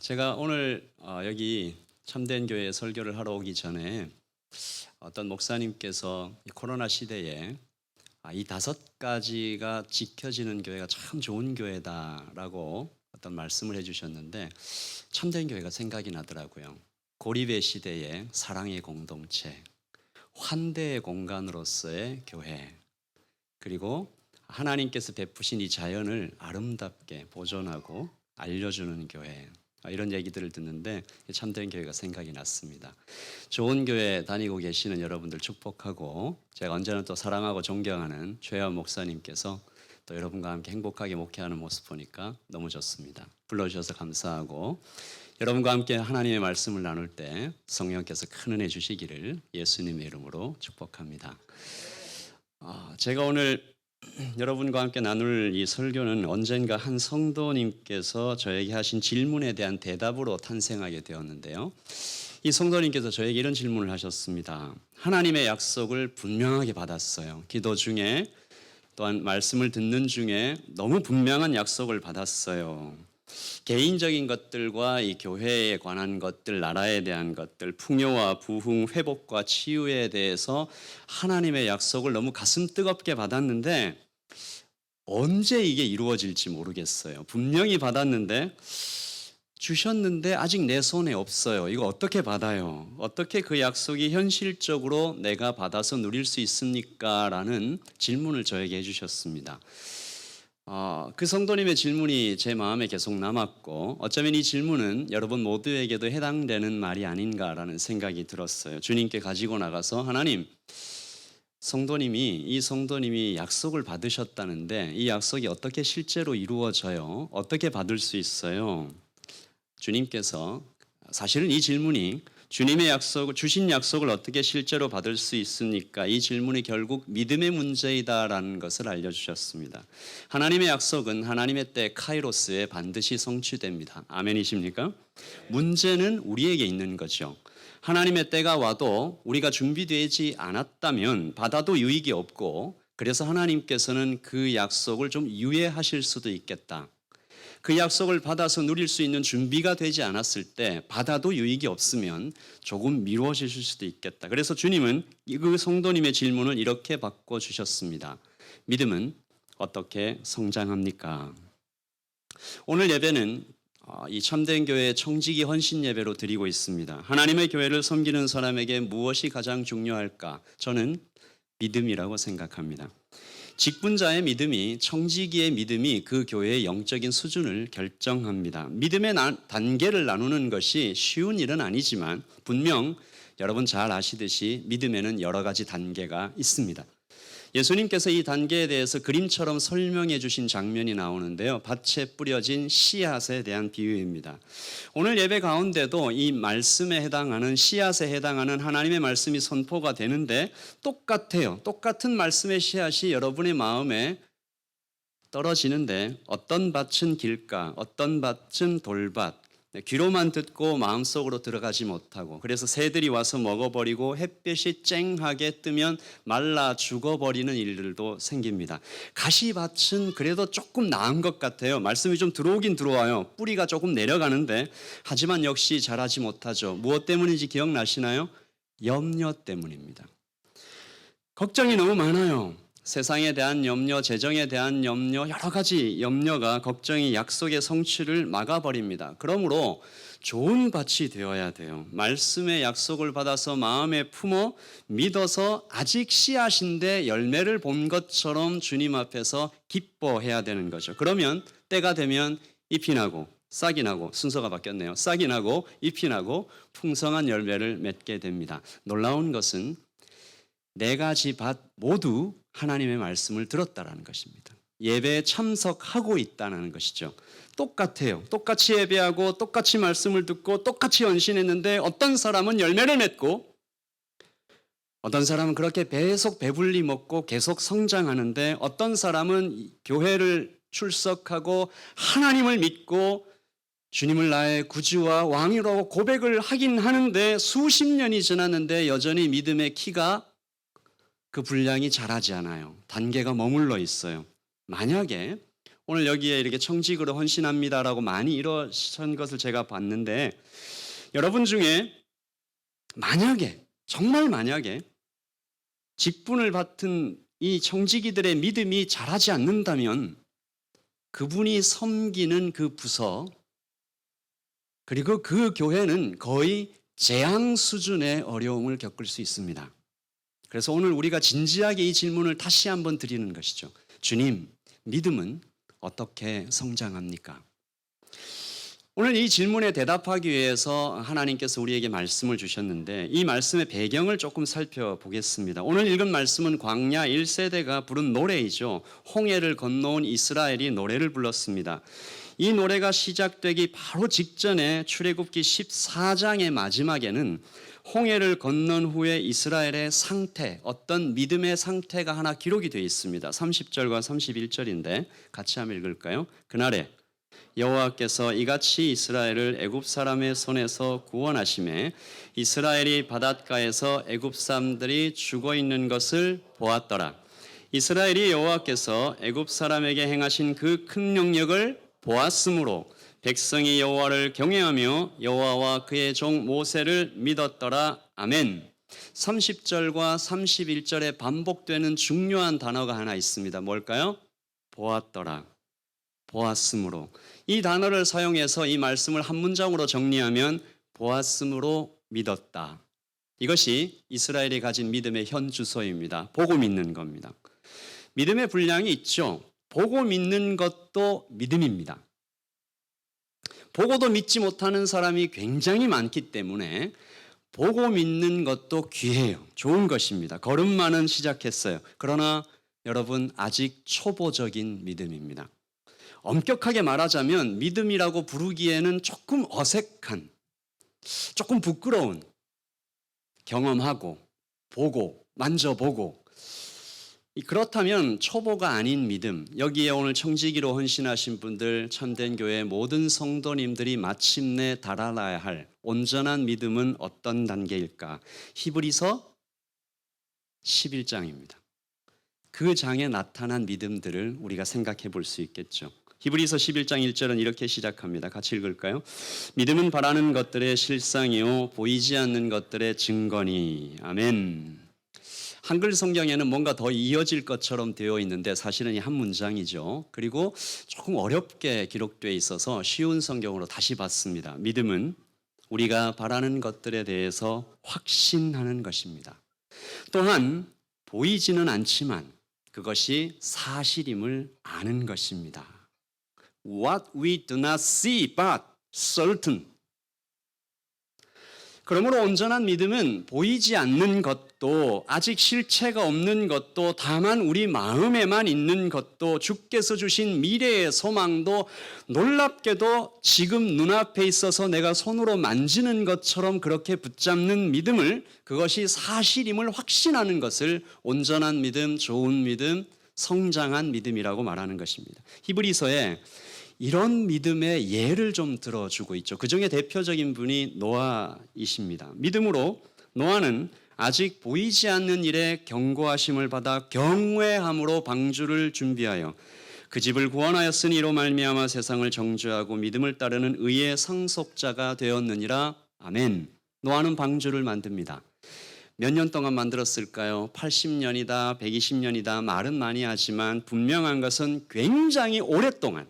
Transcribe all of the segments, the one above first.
제가 오늘 여기 참된 교회에 설교를 하러 오기 전에 어떤 목사님께서 이 코로나 시대에 이 5가지가 지켜지는 교회가 참 좋은 교회다라고 어떤 말씀을 해주셨는데 참된 교회가 생각이 나더라고요. 고립의 시대에 사랑의 공동체, 환대의 공간으로서의 교회, 그리고 하나님께서 베푸신 이 자연을 아름답게 보존하고 알려주는 교회, 이런 얘기들을 듣는데 참된 교회가 생각이 났습니다. 좋은 교회 다니고 계시는 여러분들 축복하고, 제가 언제나 또 사랑하고 존경하는 최현 목사님께서 또 여러분과 함께 행복하게 목회하는 모습 보니까 너무 좋습니다. 불러주셔서 감사하고, 여러분과 함께 하나님의 말씀을 나눌 때 성령께서 큰 은혜 주시기를 예수님의 이름으로 축복합니다. 제가 오늘 여러분과 함께 나눌 이 설교는 언젠가 한 성도님께서 저에게 하신 질문에 대한 대답으로 탄생하게 되었는데요. 이 성도님께서 저에게 이런 질문을 하셨습니다. 하나님의 약속을 분명하게 받았어요. 기도 중에 또한 말씀을 듣는 중에 너무 분명한 약속을 받았어요. 개인적인 것들과 이 교회에 관한 것들, 나라에 대한 것들, 풍요와 부흥, 회복과 치유에 대해서 하나님의 약속을 너무 가슴 뜨겁게 받았는데 언제 이게 이루어질지 모르겠어요. 분명히 받았는데, 주셨는데 아직 내 손에 없어요. 이거 어떻게 받아요? 어떻게 그 약속이 현실적으로 내가 받아서 누릴 수 있습니까? 라는 질문을 저에게 해주셨습니다. 그 성도님의 질문이 제 마음에 계속 남았고, 어쩌면 이 질문은 여러분 모두에게도 해당되는 말이 아닌가라는 생각이 들었어요. 주님께 가지고 나가서 하나님, 이 성도님이 약속을 받으셨다는데 이 약속이 어떻게 실제로 이루어져요? 어떻게 받을 수 있어요? 주님께서, 사실은 이 질문이 주님의 약속을, 주신 약속을 어떻게 실제로 받을 수 있습니까? 이 질문이 결국 믿음의 문제이다라는 것을 알려주셨습니다. 하나님의 약속은 하나님의 때 카이로스에 반드시 성취됩니다. 아멘이십니까? 문제는 우리에게 있는 거죠. 하나님의 때가 와도 우리가 준비되지 않았다면 받아도 유익이 없고, 그래서 하나님께서는 그 약속을 좀 유예하실 수도 있겠다. 그 약속을 받아서 누릴 수 있는 준비가 되지 않았을 때 받아도 유익이 없으면 조금 미루어질 수도 있겠다. 그래서 주님은 그 성도님의 질문을 이렇게 바꿔주셨습니다. 믿음은 어떻게 성장합니까? 오늘 예배는 이 참된 교회의 청지기 헌신 예배로 드리고 있습니다. 하나님의 교회를 섬기는 사람에게 무엇이 가장 중요할까? 저는 믿음이라고 생각합니다. 직분자의 믿음이, 청지기의 믿음이 그 교회의 영적인 수준을 결정합니다. 믿음의 단계를 나누는 것이 쉬운 일은 아니지만 분명 여러분 잘 아시듯이 믿음에는 여러 가지 단계가 있습니다. 예수님께서 이 단계에 대해서 그림처럼 설명해 주신 장면이 나오는데요. 밭에 뿌려진 씨앗에 대한 비유입니다. 오늘 예배 가운데도 이 말씀에 해당하는, 씨앗에 해당하는 하나님의 말씀이 선포가 되는데 똑같아요. 똑같은 말씀의 씨앗이 여러분의 마음에 떨어지는데 어떤 밭은 길가, 어떤 밭은 돌밭, 귀로만 듣고 마음속으로 들어가지 못하고, 그래서 새들이 와서 먹어버리고 햇볕이 쨍하게 뜨면 말라 죽어버리는 일들도 생깁니다. 가시밭은 그래도 조금 나은 것 같아요. 말씀이 좀 들어오긴 들어와요. 뿌리가 조금 내려가는데, 하지만 역시 자라지 못하죠. 무엇 때문인지 기억나시나요? 염려 때문입니다. 걱정이 너무 많아요. 세상에 대한 염려, 재정에 대한 염려, 여러 가지 염려가, 걱정이 약속의 성취를 막아버립니다. 그러므로 좋은 밭이 되어야 돼요. 말씀의 약속을 받아서 마음에 품어 믿어서 아직 씨앗인데 열매를 본 것처럼 주님 앞에서 기뻐해야 되는 거죠. 그러면 때가 되면 잎이 나고, 싹이 나고, 순서가 바뀌었네요. 싹이 나고 잎이 나고 풍성한 열매를 맺게 됩니다. 놀라운 것은 4가지 밭 모두 하나님의 말씀을 들었다라는 것입니다. 예배에 참석하고 있다는 것이죠. 똑같아요. 똑같이 예배하고 똑같이 말씀을 듣고 똑같이 헌신했는데 어떤 사람은 열매를 맺고 어떤 사람은 그렇게 계속 배불리 먹고 계속 성장하는데, 어떤 사람은 교회를 출석하고 하나님을 믿고 주님을 나의 구주와 왕이라고 고백을 하긴 하는데 수십 년이 지났는데 여전히 믿음의 키가, 그 분량이 자라지 않아요. 단계가 머물러 있어요. 만약에 오늘 여기에 이렇게 청직으로 헌신합니다라고 많이 이러신 것을 제가 봤는데 여러분 중에 만약에 정말 만약에 직분을 맡은 이 청지기들의 믿음이 자라지 않는다면 그분이 섬기는 그 부서 그리고 그 교회는 거의 재앙 수준의 어려움을 겪을 수 있습니다. 그래서 오늘 우리가 진지하게 이 질문을 다시 한번 드리는 것이죠. 주님, 믿음은 어떻게 성장합니까? 오늘 이 질문에 대답하기 위해서 하나님께서 우리에게 말씀을 주셨는데 이 말씀의 배경을 조금 살펴보겠습니다. 오늘 읽은 말씀은 광야 1세대가 부른 노래이죠. 홍해를 건너온 이스라엘이 노래를 불렀습니다. 이 노래가 시작되기 바로 직전에 출애굽기 14장의 마지막에는 홍해를 건넌 후에 이스라엘의 상태, 어떤 믿음의 상태가 하나 기록이 되어 있습니다. 30절과 31절인데 같이 한번 읽을까요? 그날에 여호와께서 이같이 이스라엘을 애굽 사람의 손에서 구원하시매 이스라엘이 바닷가에서 애굽 사람들이 죽어 있는 것을 보았더라. 이스라엘이 여호와께서 애굽 사람에게 행하신 그 큰 영역을 보았으므로 백성이 여호와를 경외하며 여호와와 그의 종 모세를 믿었더라. 아멘. 30절과 31절에 반복되는 중요한 단어가 하나 있습니다. 뭘까요? 보았더라. 보았으므로. 이 단어를 사용해서 이 말씀을 한 문장으로 정리하면 보았으므로 믿었다. 이것이 이스라엘이 가진 믿음의 현 주소입니다. 보고 믿는 겁니다. 믿음의 분량이 있죠. 보고 믿는 것도 믿음입니다. 보고도 믿지 못하는 사람이 굉장히 많기 때문에 보고 믿는 것도 귀해요. 좋은 것입니다. 걸음마는 시작했어요. 그러나 여러분 아직 초보적인 믿음입니다. 엄격하게 말하자면 믿음이라고 부르기에는 조금 어색한, 조금 부끄러운 경험하고 보고 만져보고 그렇다면 초보가 아닌 믿음, 여기에 오늘 청지기로 헌신하신 분들, 참된 교회 모든 성도님들이 마침내 달아나야 할 온전한 믿음은 어떤 단계일까? 히브리서 11장입니다. 그 장에 나타난 믿음들을 우리가 생각해 볼 수 있겠죠. 히브리서 11장 1절은 이렇게 시작합니다. 같이 읽을까요? 믿음은 바라는 것들의 실상이요 보이지 않는 것들의 증거니. 아멘. 한글 성경에는 뭔가 더 이어질 것처럼 되어 있는데 사실은 이 한 문장이죠. 그리고 조금 어렵게 기록되어 있어서 쉬운 성경으로 다시 봤습니다. 믿음은 우리가 바라는 것들에 대해서 확신하는 것입니다. 또한 보이지는 않지만 그것이 사실임을 아는 것입니다. What we do not see but certain. 그러므로 온전한 믿음은 보이지 않는 것도 아직 실체가 없는 것도 다만 우리 마음에만 있는 것도 주께서 주신 미래의 소망도 놀랍게도 지금 눈앞에 있어서 내가 손으로 만지는 것처럼 그렇게 붙잡는 믿음을 그것이 사실임을 확신하는 것을 온전한 믿음, 좋은 믿음, 성장한 믿음이라고 말하는 것입니다. 히브리서에 이런 믿음의 예를 좀 들어주고 있죠. 그 중에 대표적인 분이 노아이십니다. 믿음으로 노아는 아직 보이지 않는 일에 경고하심을 받아 경외함으로 방주를 준비하여 그 집을 구원하였으니 이로 말미암아 세상을 정죄하고 믿음을 따르는 의의 상속자가 되었느니라. 아멘. 노아는 방주를 만듭니다. 몇 년 동안 만들었을까요? 80년이다, 120년이다 말은 많이 하지만 분명한 것은 굉장히 오랫동안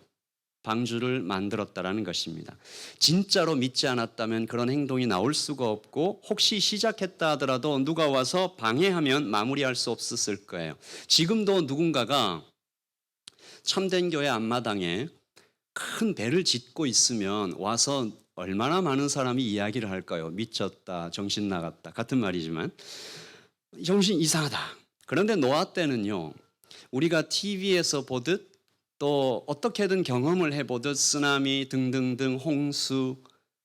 방주를 만들었다라는 것입니다. 진짜로 믿지 않았다면 그런 행동이 나올 수가 없고 혹시 시작했다 하더라도 누가 와서 방해하면 마무리할 수 없었을 거예요. 지금도 누군가가 참된 교회 앞마당에 큰 배를 짓고 있으면 와서 얼마나 많은 사람이 이야기를 할까요? 미쳤다, 정신 나갔다 같은 말이지만 정신 이상하다. 그런데 노아 때는요. 우리가 TV에서 보듯 또 어떻게든 경험을 해보듯 쓰나미 등등등 홍수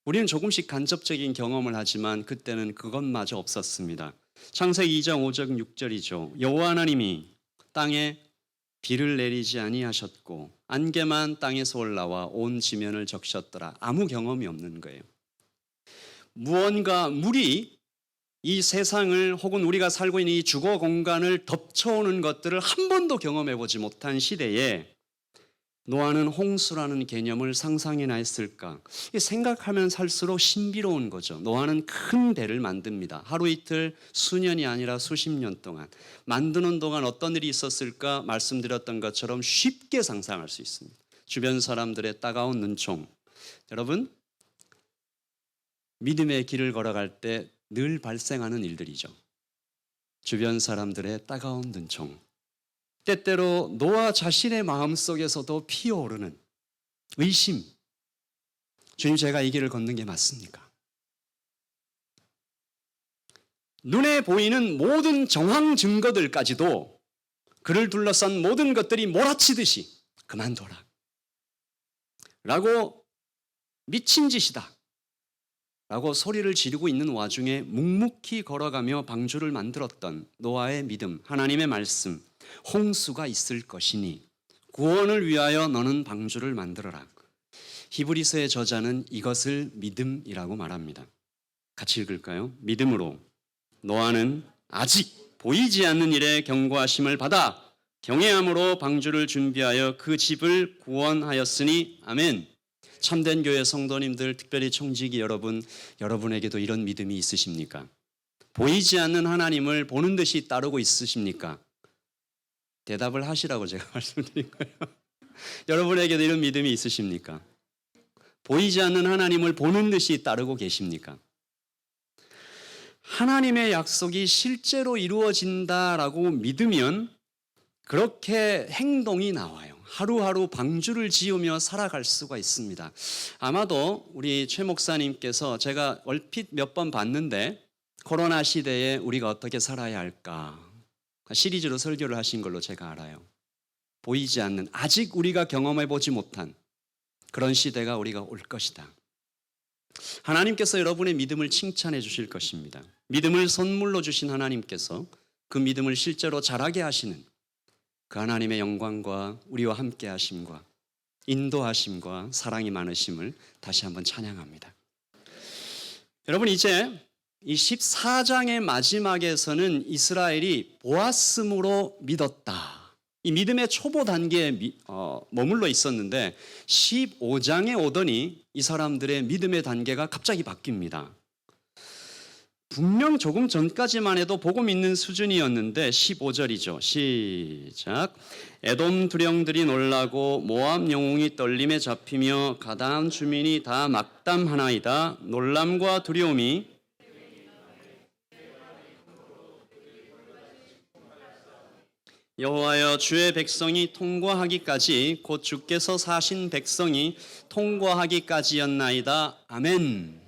우리는 조금씩 간접적인 경험을 하지만 그때는 그것마저 없었습니다. 창세기 2장 5절 6절이죠. 여호와 하나님이 땅에 비를 내리지 아니하셨고 안개만 땅에서 올라와 온 지면을 적셨더라. 아무 경험이 없는 거예요. 무언가 물이 이 세상을 혹은 우리가 살고 있는 이 주거 공간을 덮쳐오는 것들을 한 번도 경험해보지 못한 시대에 노아는 홍수라는 개념을 상상이나 했을까? 이게 생각하면 살수록 신비로운 거죠. 노아는 큰 배를 만듭니다. 하루 이틀, 수년이 아니라 수십 년 동안. 만드는 동안 어떤 일이 있었을까? 말씀드렸던 것처럼 쉽게 상상할 수 있습니다. 주변 사람들의 따가운 눈총. 여러분, 믿음의 길을 걸어갈 때 늘 발생하는 일들이죠. 주변 사람들의 따가운 눈총. 때때로 노아 자신의 마음속에서도 피어오르는 의심. 주님, 제가 이 길을 걷는 게 맞습니까? 눈에 보이는 모든 정황 증거들까지도 그를 둘러싼 모든 것들이 몰아치듯이 그만둬라 라고 미친 짓이다 라고 소리를 지르고 있는 와중에 묵묵히 걸어가며 방주를 만들었던 노아의 믿음, 하나님의 말씀, 홍수가 있을 것이니 구원을 위하여 너는 방주를 만들어라. 히브리서의 저자는 이것을 믿음이라고 말합니다. 같이 읽을까요? 믿음으로 노아는 아직 보이지 않는 일에 경고하심을 받아 경외함으로 방주를 준비하여 그 집을 구원하였으니 아멘. 참된 교회 성도님들, 특별히 청지기 여러분, 여러분에게도 이런 믿음이 있으십니까? 보이지 않는 하나님을 보는 듯이 따르고 있으십니까? 대답을 하시라고 제가 말씀드린 거예요. 여러분에게도 이런 믿음이 있으십니까? 보이지 않는 하나님을 보는 듯이 따르고 계십니까? 하나님의 약속이 실제로 이루어진다라고 믿으면 그렇게 행동이 나와요. 하루하루 방주를 지으며 살아갈 수가 있습니다. 아마도 우리 최 목사님께서 제가 얼핏 몇 번 봤는데 코로나 시대에 우리가 어떻게 살아야 할까 시리즈로 설교를 하신 걸로 제가 알아요. 보이지 않는, 아직 우리가 경험해보지 못한 그런 시대가 우리가 올 것이다. 하나님께서 여러분의 믿음을 칭찬해 주실 것입니다. 믿음을 선물로 주신 하나님께서 그 믿음을 실제로 자라게 하시는 그 하나님의 영광과 우리와 함께 하심과 인도하심과 사랑이 많으심을 다시 한번 찬양합니다. 여러분, 이제 이 14장의 마지막에서는 이스라엘이 보았음으로 믿었다. 이 믿음의 초보 단계에 머물러 있었는데 15장에 오더니 이 사람들의 믿음의 단계가 갑자기 바뀝니다. 분명 조금 전까지만 해도 복음 있는 수준이었는데 15절이죠. 시작. 에돔 두령들이 놀라고 모압 영웅이 떨림에 잡히며 가다한 주민이 다 막담하나이다. 놀람과 두려움이 여호와여, 주의 백성이 통과하기까지, 곧 주께서 사신 백성이 통과하기까지였나이다. 아멘.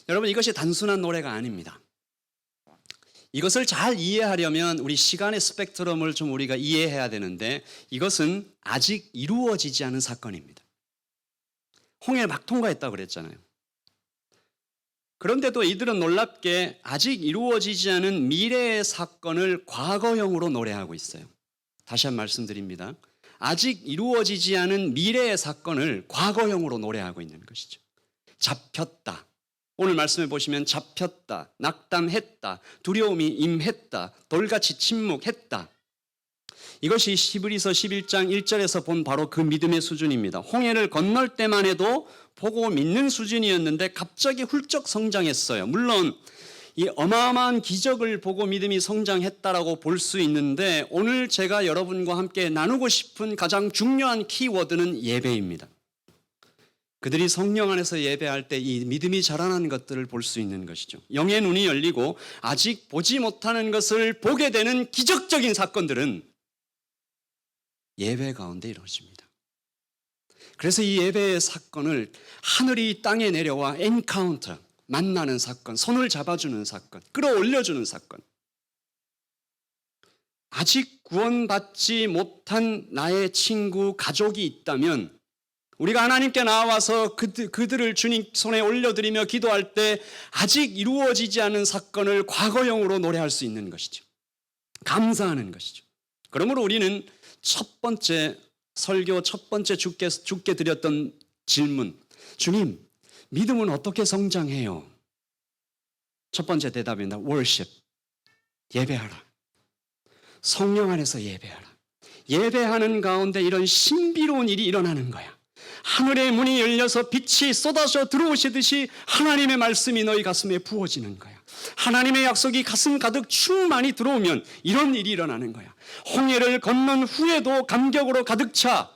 여러분, 이것이 단순한 노래가 아닙니다. 이것을 잘 이해하려면 우리 시간의 스펙트럼을 좀 우리가 이해해야 되는데 이것은 아직 이루어지지 않은 사건입니다. 홍해를 막 통과했다고 그랬잖아요. 그런데도 이들은 놀랍게 아직 이루어지지 않은 미래의 사건을 과거형으로 노래하고 있어요. 다시 한번 말씀드립니다. 아직 이루어지지 않은 미래의 사건을 과거형으로 노래하고 있는 것이죠. 잡혔다. 오늘 말씀해 보시면 잡혔다, 낙담했다, 두려움이 임했다, 돌같이 침묵했다. 이것이 히브리서 11장 1절에서 본 바로 그 믿음의 수준입니다. 홍해를 건널 때만 해도 보고 믿는 수준이었는데 갑자기 훌쩍 성장했어요. 물론 이 어마어마한 기적을 보고 믿음이 성장했다라고 볼 수 있는데 오늘 제가 여러분과 함께 나누고 싶은 가장 중요한 키워드는 예배입니다. 그들이 성령 안에서 예배할 때 이 믿음이 자라나는 것들을 볼 수 있는 것이죠. 영의 눈이 열리고 아직 보지 못하는 것을 보게 되는 기적적인 사건들은 예배 가운데 이루어집니다. 그래서 이 예배의 사건을 하늘이 땅에 내려와 엔카운터, 만나는 사건, 손을 잡아주는 사건, 끌어올려주는 사건. 아직 구원받지 못한 나의 친구, 가족이 있다면 우리가 하나님께 나와서 그들을 주님 손에 올려드리며 기도할 때 아직 이루어지지 않은 사건을 과거형으로 노래할 수 있는 것이죠. 감사하는 것이죠. 그러므로 우리는 첫 번째 설교, 첫 번째 주께 드렸던 질문, 주님, 믿음은 어떻게 성장해요? 첫 번째 대답입니다. worship, 예배하라. 성령 안에서 예배하라. 예배하는 가운데 이런 신비로운 일이 일어나는 거야. 하늘의 문이 열려서 빛이 쏟아져 들어오시듯이 하나님의 말씀이 너희 가슴에 부어지는 거야. 하나님의 약속이 가슴 가득 충만히 들어오면 이런 일이 일어나는 거야. 홍해를 건넌 후에도 감격으로 가득 차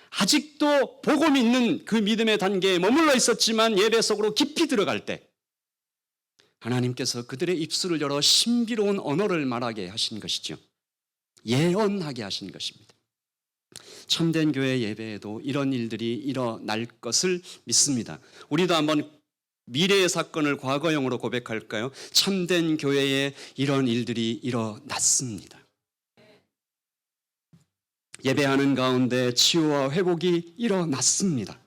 아직도 복음 있는 그 믿음의 단계에 머물러 있었지만 예배 속으로 깊이 들어갈 때 하나님께서 그들의 입술을 열어 신비로운 언어를 말하게 하신 것이죠. 예언하게 하신 것입니다. 참된 교회 예배에도 이런 일들이 일어날 것을 믿습니다. 우리도 한번 미래의 사건을 과거형으로 고백할까요? 참된 교회에 이런 일들이 일어났습니다. 예배하는 가운데 치유와 회복이 일어났습니다.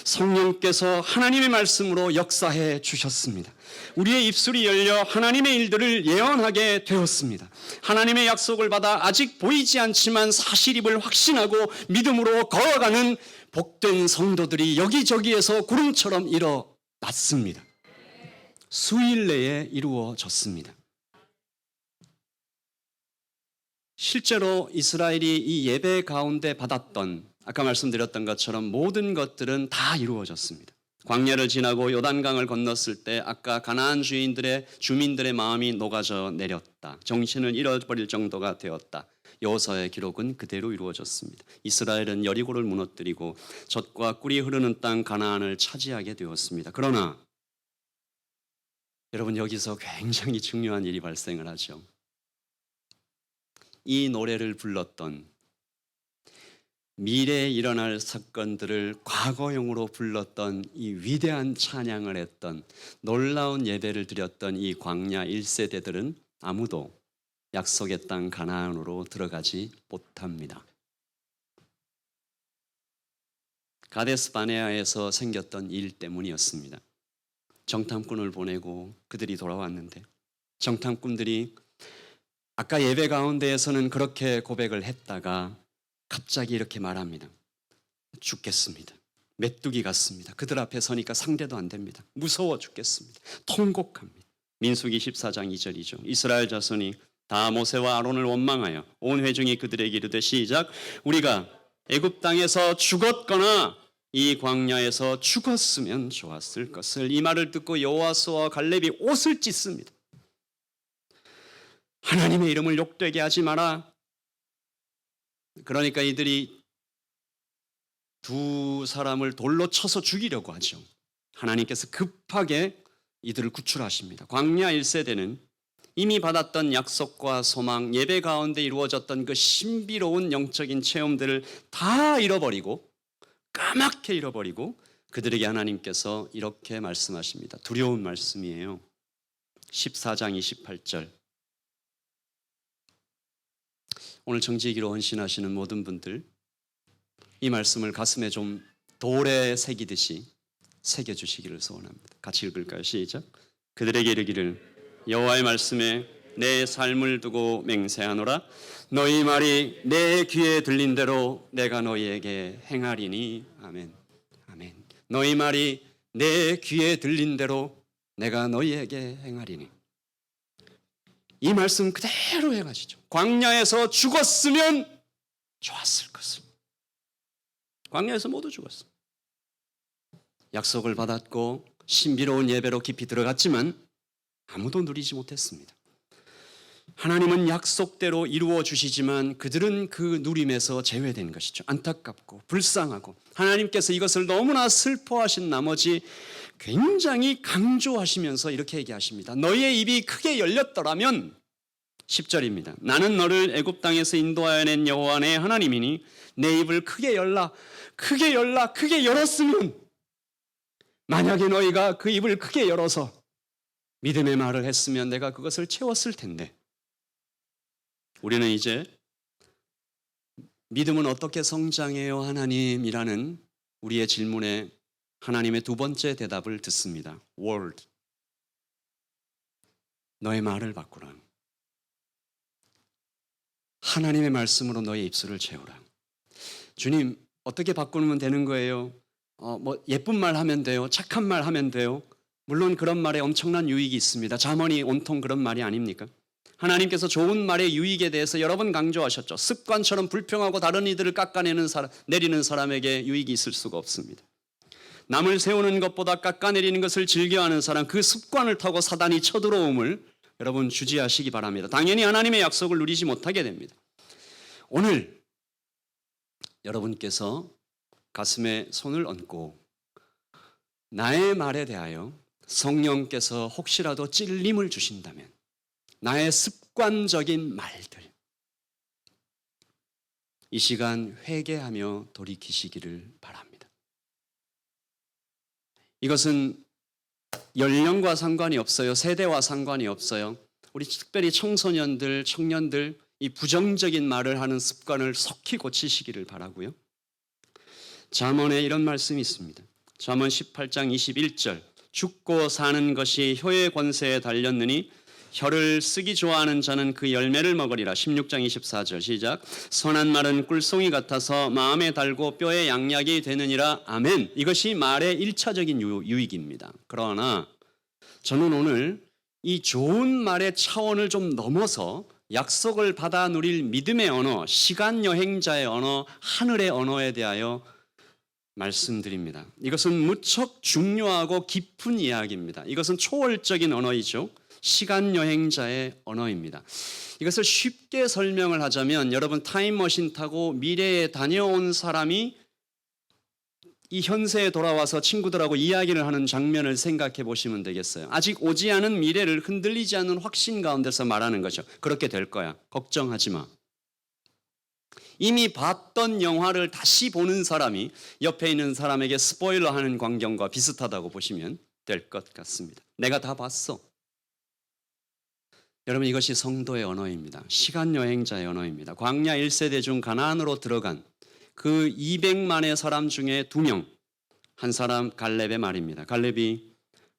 성령께서 하나님의 말씀으로 역사해 주셨습니다. 우리의 입술이 열려 하나님의 일들을 예언하게 되었습니다. 하나님의 약속을 받아 아직 보이지 않지만 사실임을 확신하고 믿음으로 걸어가는 복된 성도들이 여기저기에서 구름처럼 일어났습니다. 수일 내에 이루어졌습니다. 실제로 이스라엘이 이 예배 가운데 받았던 아까 말씀드렸던 것처럼 모든 것들은 다 이루어졌습니다. 광야를 지나고 요단강을 건넜을 때 아까 가나안 주민들의 마음이 녹아져 내렸다. 정신을 잃어버릴 정도가 되었다. 여호수아의 기록은 그대로 이루어졌습니다. 이스라엘은 여리고를 무너뜨리고 젖과 꿀이 흐르는 땅 가나안을 차지하게 되었습니다. 그러나 여러분 여기서 굉장히 중요한 일이 발생을 하죠. 이 노래를 불렀던 미래에 일어날 사건들을 과거형으로 불렀던 이 위대한 찬양을 했던 놀라운 예배를 드렸던 이 광야 1세대들은 아무도 약속의 땅 가나안으로 들어가지 못합니다. 가데스 바네아에서 생겼던 일 때문이었습니다. 정탐꾼을 보내고 그들이 돌아왔는데 정탐꾼들이 아까 예배 가운데에서는 그렇게 고백을 했다가 갑자기 이렇게 말합니다. 죽겠습니다. 메뚜기 같습니다. 그들 앞에 서니까 상대도 안 됩니다. 무서워 죽겠습니다. 통곡합니다. 민수기 14장 2절이죠. 이스라엘 자손이 다 모세와 아론을 원망하여 온 회중이 그들에게 이르되 시작 우리가 애굽 땅에서 죽었거나 이 광야에서 죽었으면 좋았을 것을. 이 말을 듣고 여호수아와 갈렙이 옷을 찢습니다. 하나님의 이름을 욕되게 하지 마라. 그러니까 이들이 두 사람을 돌로 쳐서 죽이려고 하죠. 하나님께서 급하게 이들을 구출하십니다. 광야 1세대는 이미 받았던 약속과 소망, 예배 가운데 이루어졌던 그 신비로운 영적인 체험들을 다 잃어버리고 까맣게 잃어버리고 그들에게 하나님께서 이렇게 말씀하십니다. 두려운 말씀이에요. 14장 28절. 오늘 정직이로 헌신하시는 모든 분들 이 말씀을 가슴에 좀 돌에 새기듯이 새겨주시기를 소원합니다. 같이 읽을까요? 시작. 그들에게 이르기를 여호와의 말씀에 내 삶을 두고 맹세하노라. 너희 말이 내 귀에 들린 대로 내가 너희에게 행하리니. 아멘. 아멘. 너희 말이 내 귀에 들린 대로 내가 너희에게 행하리니. 이 말씀 그대로 행하시죠. 광야에서 죽었으면 좋았을 것을. 광야에서 모두 죽었어. 약속을 받았고 신비로운 예배로 깊이 들어갔지만 아무도 누리지 못했습니다. 하나님은 약속대로 이루어 주시지만 그들은 그 누림에서 제외된 것이죠. 안타깝고 불쌍하고 하나님께서 이것을 너무나 슬퍼하신 나머지 굉장히 강조하시면서 이렇게 얘기하십니다. 너희의 입이 크게 열렸더라면 10절입니다. 나는 너를 애굽 땅에서 인도하여 낸 여호와 내 하나님이니 내 입을 크게 열라. 크게 열라. 크게 열었으면 만약에 너희가 그 입을 크게 열어서 믿음의 말을 했으면 내가 그것을 채웠을 텐데 우리는 이제 믿음은 어떻게 성장해요 하나님이라는 우리의 질문에 하나님의 두 번째 대답을 듣습니다. Word. 너의 말을 바꾸라. 하나님의 말씀으로 너의 입술을 채우라. 주님 어떻게 바꾸면 되는 거예요? 예쁜 말 하면 돼요? 착한 말 하면 돼요? 물론 그런 말에 엄청난 유익이 있습니다. 잠언이 온통 그런 말이 아닙니까? 하나님께서 좋은 말의 유익에 대해서 여러 번 강조하셨죠. 습관처럼 불평하고 다른 이들을 내리는 사람에게 유익이 있을 수가 없습니다. 남을 세우는 것보다 깎아내리는 것을 즐겨하는 사람, 그 습관을 타고 사단이 쳐들어옴을 여러분 주지하시기 바랍니다. 당연히 하나님의 약속을 누리지 못하게 됩니다. 오늘 여러분께서 가슴에 손을 얹고 나의 말에 대하여 성령께서 혹시라도 찔림을 주신다면 나의 습관적인 말들 이 시간 회개하며 돌이키시기를 바랍니다. 이것은 연령과 상관이 없어요. 세대와 상관이 없어요. 우리 특별히 청소년들, 청년들 이 부정적인 말을 하는 습관을 속히 고치시기를 바라고요. 잠언에 이런 말씀이 있습니다. 잠언 18장 21절 죽고 사는 것이 혀의 권세에 달렸느니 혀를 쓰기 좋아하는 자는 그 열매를 먹으리라. 16장 24절 시작. 선한 말은 꿀송이 같아서 마음에 달고 뼈에 양약이 되느니라. 아멘. 이것이 말의 1차적인 유익입니다. 그러나 저는 오늘 이 좋은 말의 차원을 좀 넘어서 약속을 받아 누릴 믿음의 언어, 시간 여행자의 언어, 하늘의 언어에 대하여 말씀드립니다. 이것은 무척 중요하고 깊은 이야기입니다. 이것은 초월적인 언어이죠. 시간 여행자의 언어입니다. 이것을 쉽게 설명을 하자면 여러분 타임머신 타고 미래에 다녀온 사람이 이 현세에 돌아와서 친구들하고 이야기를 하는 장면을 생각해 보시면 되겠어요. 아직 오지 않은 미래를 흔들리지 않는 확신 가운데서 말하는 거죠. 그렇게 될 거야. 걱정하지 마. 이미 봤던 영화를 다시 보는 사람이 옆에 있는 사람에게 스포일러하는 광경과 비슷하다고 보시면 될 것 같습니다. 내가 다 봤어. 여러분 이것이 성도의 언어입니다. 시간 여행자의 언어입니다. 광야 1세대 중 가나안으로 들어간 그 200만의 사람 중에 2명, 한 사람 갈렙의 말입니다. 갈렙이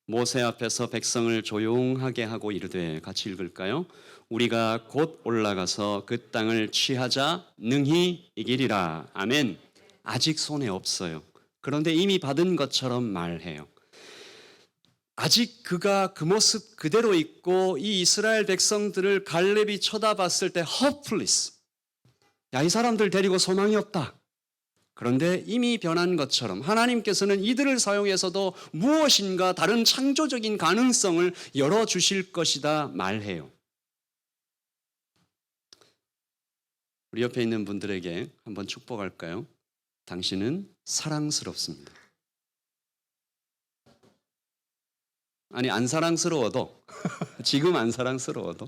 모세 앞에서 백성을 조용하게 하고 이르되 같이 읽을까요? 우리가 곧 올라가서 그 땅을 취하자 능히 이기리라. 아멘. 아직 손에 없어요. 그런데 이미 받은 것처럼 말해요. 아직 그가 그 모습 그대로 있고 이 이스라엘 백성들을 갈렙이 쳐다봤을 때 hopeless. 야, 이 사람들 데리고 소망이 없다. 그런데 이미 변한 것처럼 하나님께서는 이들을 사용해서도 무엇인가 다른 창조적인 가능성을 열어주실 것이다 말해요. 우리 옆에 있는 분들에게 한번 축복할까요? 당신은 사랑스럽습니다. 아니 안 사랑스러워도 지금 안 사랑스러워도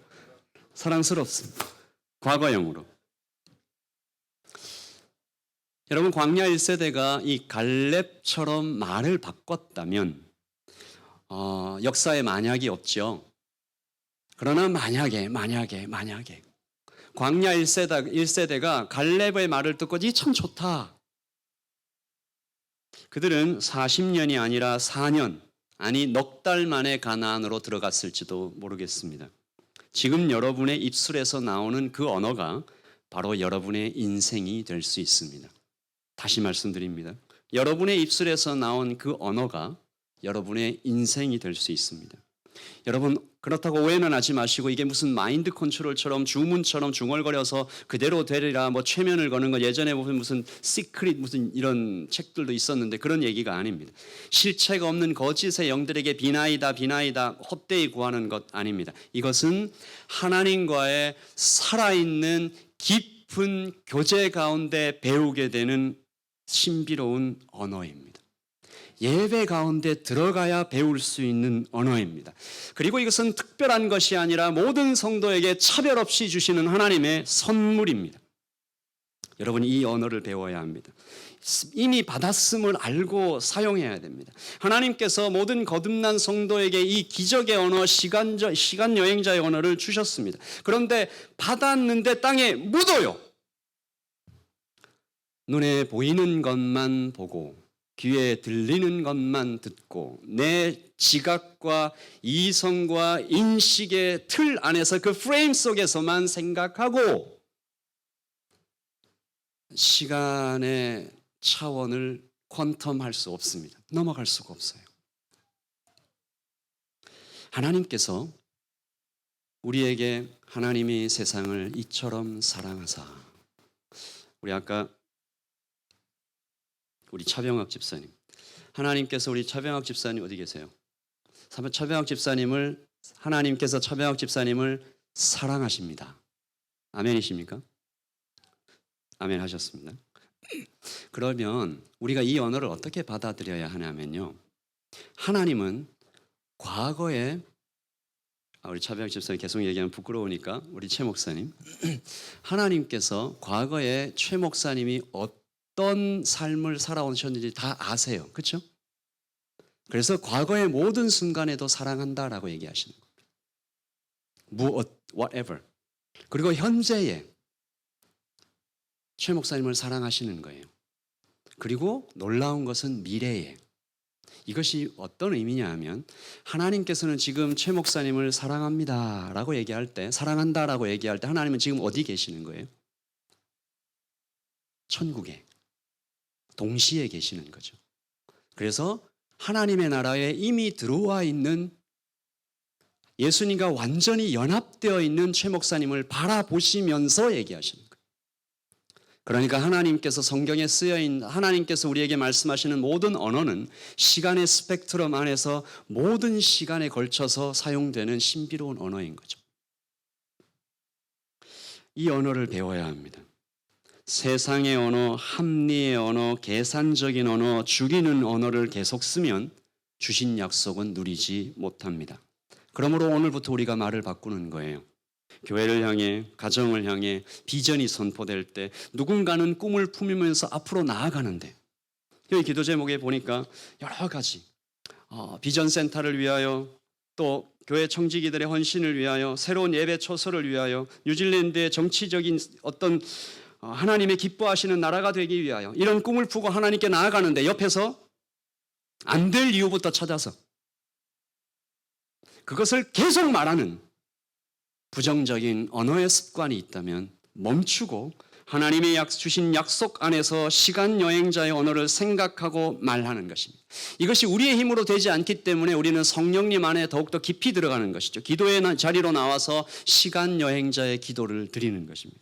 사랑스럽습니다. 과거형으로. 여러분 광야 1세대가 이 갈렙처럼 말을 바꿨다면 역사에 만약이 없죠. 그러나 만약에 광야 1세대가 갈렙의 말을 듣고 이 참 좋다. 그들은 40년이 아니라 4년 아니 넉 달 만에 가나안으로 들어갔을지도 모르겠습니다. 지금 여러분의 입술에서 나오는 그 언어가 바로 여러분의 인생이 될 수 있습니다. 다시 말씀드립니다. 여러분의 입술에서 나온 그 언어가 여러분의 인생이 될 수 있습니다. 여러분 그렇다고 오해는 하지 마시고 이게 무슨 마인드 컨트롤처럼 주문처럼 중얼거려서 그대로 되리라 뭐 최면을 거는 거 예전에 보면 무슨 시크릿 무슨 이런 책들도 있었는데 그런 얘기가 아닙니다. 실체가 없는 거짓의 영들에게 비나이다 헛되이 구하는 것 아닙니다. 이것은 하나님과의 살아있는 깊은 교제 가운데 배우게 되는 신비로운 언어입니다. 예배 가운데 들어가야 배울 수 있는 언어입니다. 그리고 이것은 특별한 것이 아니라 모든 성도에게 차별 없이 주시는 하나님의 선물입니다. 여러분 이 언어를 배워야 합니다. 이미 받았음을 알고 사용해야 됩니다. 하나님께서 모든 거듭난 성도에게 이 기적의 언어, 시간 여행자의 언어를 주셨습니다. 그런데 받았는데 땅에 묻어요. 눈에 보이는 것만 보고 귀에 들리는 것만 듣고 내 지각과 이성과 인식의 틀 안에서 그 프레임 속에서만 생각하고 시간의 차원을 퀀텀할 수 없습니다. 넘어갈 수가 없어요. 하나님께서 우리에게 하나님이 세상을 이처럼 사랑하사. 우리 아까 우리 차병학 집사님, 하나님께서 우리 차병학 집사님 어디 계세요? 차병학 집사님을 하나님께서 차병학 집사님을 사랑하십니다. 아멘이십니까? 아멘 하셨습니다. 그러면 우리가 이 언어를 어떻게 받아들여야 하냐면요, 하나님은 과거에 우리 차병학 집사님 계속 얘기하면 부끄러우니까 우리 최 목사님, 하나님께서 과거에 최 목사님이 어떤 삶을 살아오셨는지 다 아세요. 그렇죠? 그래서 과거의 모든 순간에도 사랑한다라고 얘기하시는 겁니다. whatever. 그리고 현재에 최 목사님을 사랑하시는 거예요. 그리고 놀라운 것은 미래에. 이것이 어떤 의미냐 하면 하나님께서는 지금 최 목사님을 사랑합니다라고 얘기할 때, 사랑한다라고 얘기할 때 하나님은 지금 어디 계시는 거예요? 천국에 동시에 계시는 거죠. 그래서 하나님의 나라에 이미 들어와 있는, 예수님과 완전히 연합되어 있는 최 목사님을 바라보시면서 얘기하시는 거예요. 그러니까 하나님께서 성경에 쓰여있는, 하나님께서 우리에게 말씀하시는 모든 언어는 시간의 스펙트럼 안에서 모든 시간에 걸쳐서 사용되는 신비로운 언어인 거죠. 이 언어를 배워야 합니다. 세상의 언어, 합리의 언어, 계산적인 언어, 죽이는 언어를 계속 쓰면 주신 약속은 누리지 못합니다. 그러므로 오늘부터 우리가 말을 바꾸는 거예요. 교회를 향해, 가정을 향해 비전이 선포될 때 누군가는 꿈을 품으면서 앞으로 나아가는데, 여기 기도 제목에 보니까 여러 가지 비전 센터를 위하여, 또 교회 청지기들의 헌신을 위하여, 새로운 예배 초소를 위하여, 뉴질랜드의 정치적인 어떤 하나님의 기뻐하시는 나라가 되기 위하여 이런 꿈을 품고 하나님께 나아가는데 옆에서 안 될 이유부터 찾아서 그것을 계속 말하는 부정적인 언어의 습관이 있다면 멈추고 하나님의 주신 약속 안에서 시간 여행자의 언어를 생각하고 말하는 것입니다. 이것이 우리의 힘으로 되지 않기 때문에 우리는 성령님 안에 더욱더 깊이 들어가는 것이죠. 기도의 자리로 나와서 시간 여행자의 기도를 드리는 것입니다.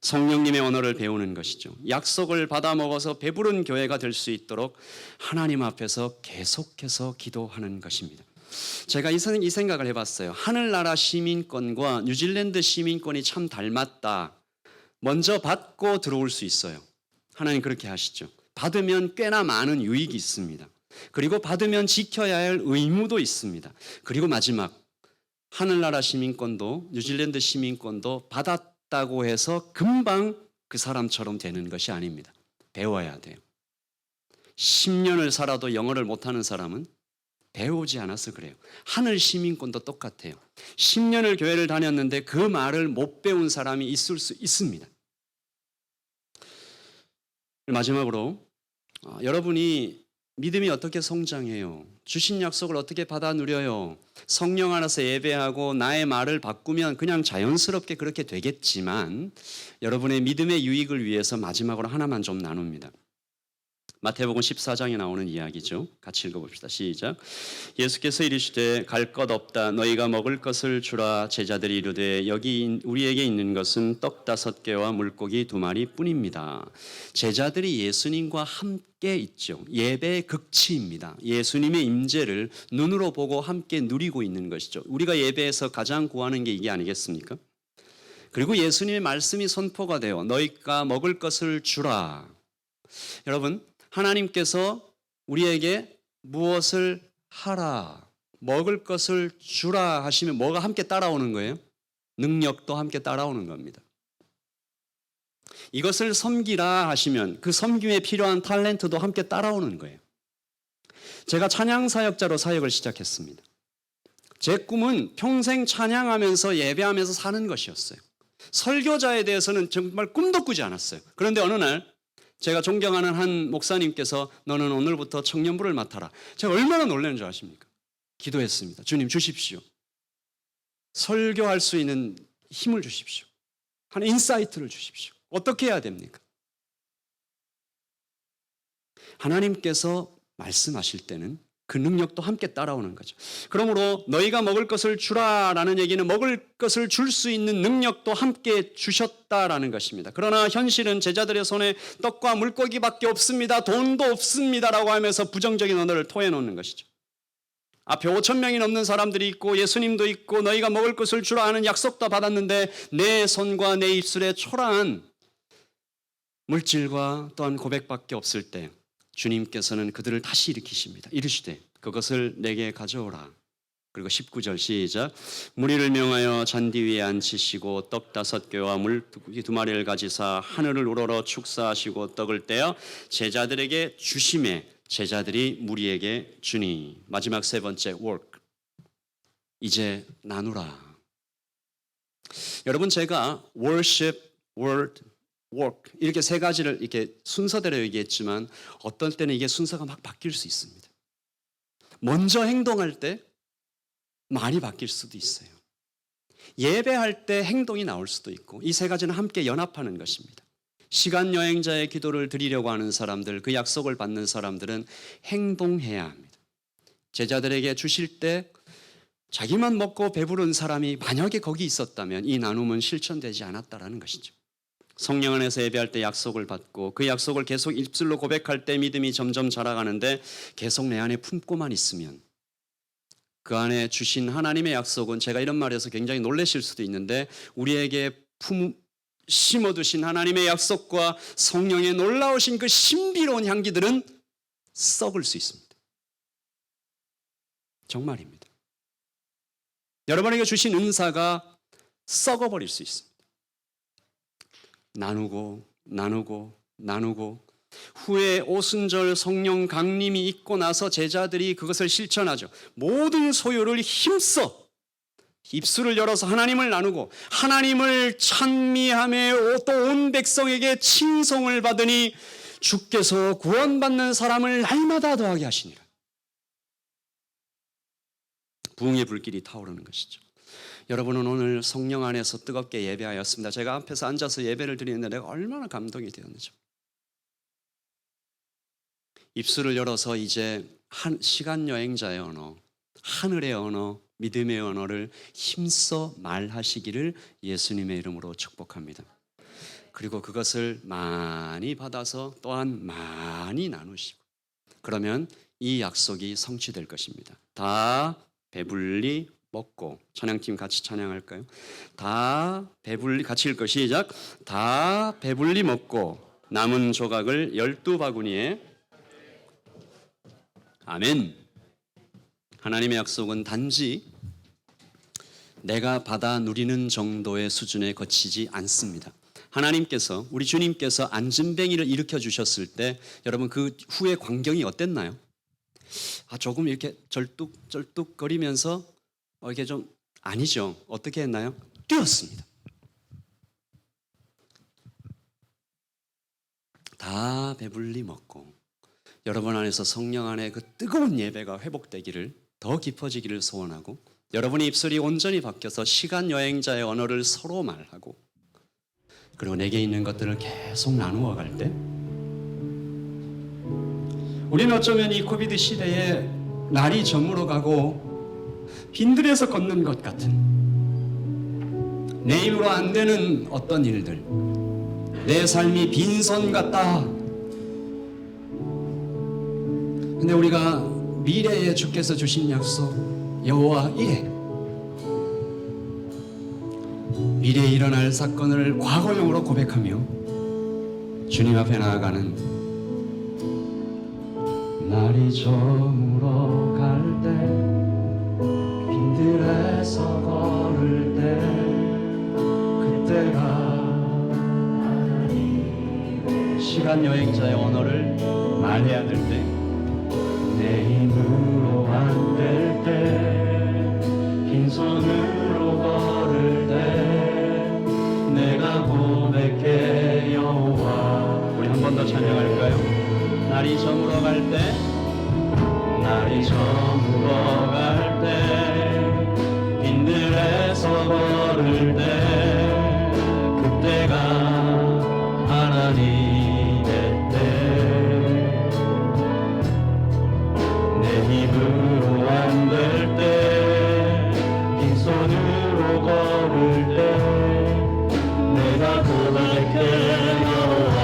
성령님의 언어를 배우는 것이죠. 약속을 받아 먹어서 배부른 교회가 될 수 있도록 하나님 앞에서 계속해서 기도하는 것입니다. 제가 이 생각을 해봤어요. 하늘나라 시민권과 뉴질랜드 시민권이 참 닮았다. 먼저 받고 들어올 수 있어요. 하나님 그렇게 하시죠. 받으면 꽤나 많은 유익이 있습니다. 그리고 받으면 지켜야 할 의무도 있습니다. 그리고 마지막, 하늘나라 시민권도 뉴질랜드 시민권도 받았다고 해서 금방 그 사람처럼 되는 것이 아닙니다. 배워야 돼요. 10년을 살아도 영어를 못하는 사람은 배우지 않아서 그래요. 하늘 시민권도 똑같아요. 10년을 교회를 다녔는데 그 말을 못 배운 사람이 있을 수 있습니다. 마지막으로 여러분이 믿음이 어떻게 성장해요? 주신 약속을 어떻게 받아 누려요? 성령 안에서 예배하고 나의 말을 바꾸면 그냥 자연스럽게 그렇게 되겠지만 여러분의 믿음의 유익을 위해서 마지막으로 하나만 좀 나눕니다. 마태복음 14장에 나오는 이야기죠. 같이 읽어봅시다. 시작. 예수께서 이르시되 갈 것 없다. 너희가 먹을 것을 주라. 제자들이 이르되 여기 우리에게 있는 것은 떡 5개와 물고기 2마리 뿐입니다. 제자들이 예수님과 함께 있죠. 예배의 극치입니다. 예수님의 임재를 눈으로 보고 함께 누리고 있는 것이죠. 우리가 예배에서 가장 구하는 게 이게 아니겠습니까? 그리고 예수님의 말씀이 선포가 돼요. 너희가 먹을 것을 주라. 여러분, 하나님께서 우리에게 무엇을 하라, 먹을 것을 주라 하시면 뭐가 함께 따라오는 거예요? 능력도 함께 따라오는 겁니다. 이것을 섬기라 하시면 그 섬김에 필요한 탤런트도 함께 따라오는 거예요. 제가 찬양사역자로 사역을 시작했습니다. 제 꿈은 평생 찬양하면서 예배하면서 사는 것이었어요. 설교자에 대해서는 정말 꿈도 꾸지 않았어요. 그런데 어느 날 제가 존경하는 한 목사님께서 너는 오늘부터 청년부를 맡아라. 제가 얼마나 놀라는 줄 아십니까? 기도했습니다. 주님 주십시오. 설교할 수 있는 힘을 주십시오. 한 인사이트를 주십시오. 어떻게 해야 됩니까? 하나님께서 말씀하실 때는 그 능력도 함께 따라오는 거죠. 그러므로 너희가 먹을 것을 주라라는 얘기는 먹을 것을 줄 수 있는 능력도 함께 주셨다라는 것입니다. 그러나 현실은 제자들의 손에 떡과 물고기밖에 없습니다. 돈도 없습니다라고 하면서 부정적인 언어를 토해놓는 것이죠. 앞에 5,000명이 넘는 사람들이 있고 예수님도 있고 너희가 먹을 것을 주라 하는 약속도 받았는데 내 손과 내 입술에 초라한 물질과 또한 고백밖에 없을 때 주님께서는 그들을 다시 일으키십니다. 이르시되 그것을 내게 가져오라. 그리고 19절 시작. 무리를 명하여 잔디 위에 앉히시고 떡 5개와 물고기 2마리를 가지사 하늘을 우러러 축사하시고 떡을 떼어 제자들에게 주심에 제자들이 무리에게 주니. 마지막 세 번째 work. 이제 나누라. 여러분 제가 worship, word, work 이렇게 세 가지를 이렇게 순서대로 얘기했지만 어떤 때는 이게 순서가 막 바뀔 수 있습니다. 먼저 행동할 때 말이 바뀔 수도 있어요. 예배할 때 행동이 나올 수도 있고 이 세 가지는 함께 연합하는 것입니다. 시간 여행자의 기도를 드리려고 하는 사람들, 그 약속을 받는 사람들은 행동해야 합니다. 제자들에게 주실 때 자기만 먹고 배부른 사람이 만약에 거기 있었다면 이 나눔은 실천되지 않았다라는 것이죠. 성령 안에서 예배할 때 약속을 받고 그 약속을 계속 입술로 고백할 때 믿음이 점점 자라가는데 계속 내 안에 품고만 있으면 그 안에 주신 하나님의 약속은 제가 이런 말에서 굉장히 놀라실 수도 있는데 우리에게 심어두신 하나님의 약속과 성령의 놀라우신 그 신비로운 향기들은 썩을 수 있습니다. 정말입니다. 여러분에게 주신 은사가 썩어버릴 수 있습니다. 나누고 후에 오순절 성령 강림이 있고 나서 제자들이 그것을 실천하죠. 모든 소유를 힘써 입술을 열어서 하나님을 나누고 하나님을 찬미하며 또 온 백성에게 칭송을 받으니 주께서 구원받는 사람을 날마다 더하게 하시니라. 부흥의 불길이 타오르는 것이죠. 여러분은 오늘 성령 안에서 뜨겁게 예배하였습니다. 제가 앞에서 앉아서 예배를 드리는데 내가 얼마나 감동이 되었는지. 입술을 열어서 이제 시간 여행자의 언어, 하늘의 언어, 믿음의 언어를 힘써 말하시기를 예수님의 이름으로 축복합니다. 그리고 그것을 많이 받아서 또한 많이 나누시고 그러면 이 약속이 성취될 것입니다. 다 배불리 먹고 찬양팀 같이 찬양할까요? 다 배불리 같이 읽고 시작. 다 배불리 먹고 남은 조각을 12바구니에 아멘. 하나님의 약속은 단지 내가 받아 누리는 정도의 수준에 거치지 않습니다. 하나님께서 우리 주님께서 안진뱅이를 일으켜 주셨을 때 여러분 그 후의 광경이 어땠나요? 조금 이렇게 절뚝절뚝 거리면서 이게 좀 아니죠. 어떻게 했나요? 뛰었습니다. 다 배불리 먹고 여러분 안에서 성령 안에 그 뜨거운 예배가 회복되기를 더 깊어지기를 소원하고 여러분의 입술이 온전히 바뀌어서 시간 여행자의 언어를 서로 말하고 그리고 내게 있는 것들을 계속 나누어 갈 때 우리는 어쩌면 이 코비드 시대에 날이 저물어 가고 빈들에서 걷는 것 같은 내 힘으로 안 되는 어떤 일들 내 삶이 빈손 같다. 근데 우리가 미래에 주께서 주신 약속 여호와 이레 미래에 일어날 사건을 과거형으로 고백하며 주님 앞에 나아가는 날이 저물어 갈 때 빈들에서 걸을 때 그때가 시간 여행자의 언어를 말해야 될 때 내 힘으로 안 될 때 빈손으로 걸을 때 내가 고백해 여호와. 우리 한 번 더 찬양할까요? 날이 저물어 갈 때 날이 저물어 갈 때 빈들에서 걸을 때 그때가 하나님의 때 힘으로 안 될 때, 빈손으로 걸을 때, 내가 고백해 여호와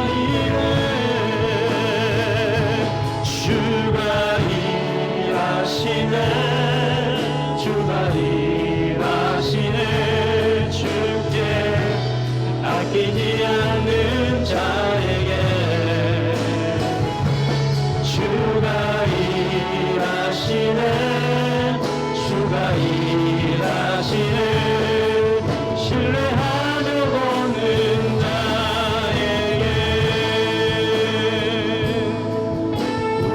이래. 주가 일하시네, 주가 일하시네. 주께 아끼지 않는 자에게 주가 일하시네, 주가 일하시네. 신뢰하며 걷는 자에게.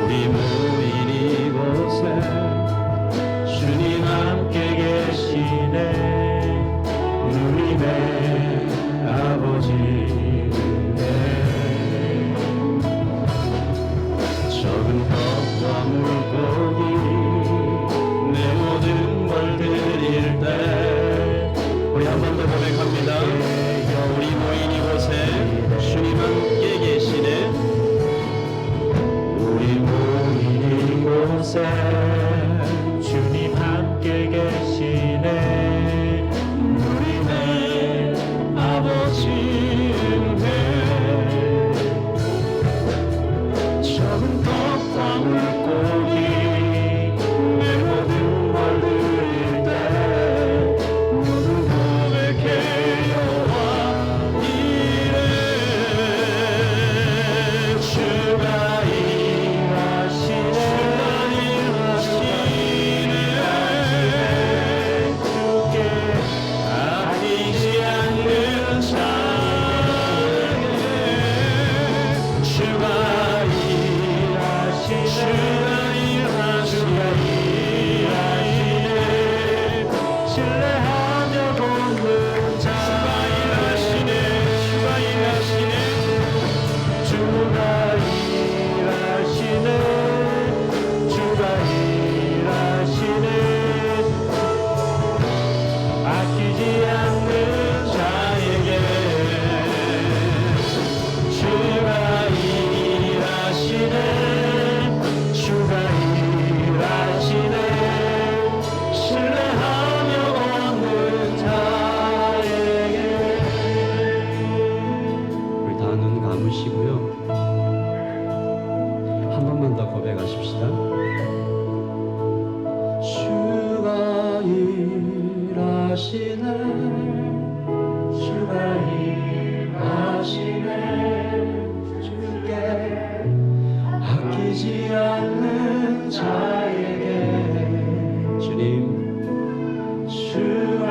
우리 모인 이곳에 주님 함께 계시네. 누림의 아버지 적은 떡과 물고기 내 모든 걸 드릴 때. 우리 한 번 더 고백합니다. 우리 모인 이곳에 주님 함께 계시네. 우리 모인 이곳에 주님 함께 계시네. 누림의 아버지 은혜. 적은 떡과 물고기 내 모든 걸 드릴 때 모두 고백해 여호와 이래. 주가 일하시네, 주께 아끼지 않는 자에게 주가 신뢰하며 걷는 자. 주가 일하시네, 주가 일하시네, 주가 일하시네. 아끼지 않는 자에게 주가 일하시네, 주가 일하시네. 신뢰하며 걷는 자에게. 우리 다 눈 감으시고요. 한 번만 더 고백하십시다. 주가 일하시네, 주가 일하시네. 주께 아끼지 않는 자에게 주님, 주가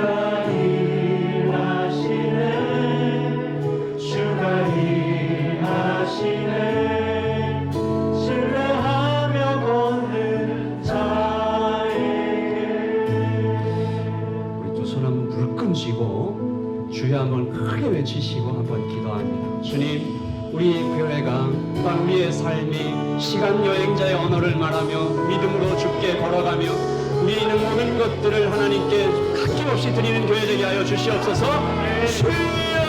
일하시네, 주가 일하시네. 신뢰하며 걷는 자에게. 우리 두 손 한번 불끈 쥐고 주여 한번 크게 외치시고 한번 기도합니다. 주님, 우리 교회가 땅 위의 삶이 시간 여행자의 언어를 말하며 믿음으로 주께 걸어가며 우리 있는 모든 것들을 하나님께 아낌없이 드리는 교회 되게 하여 주시옵소서. 주여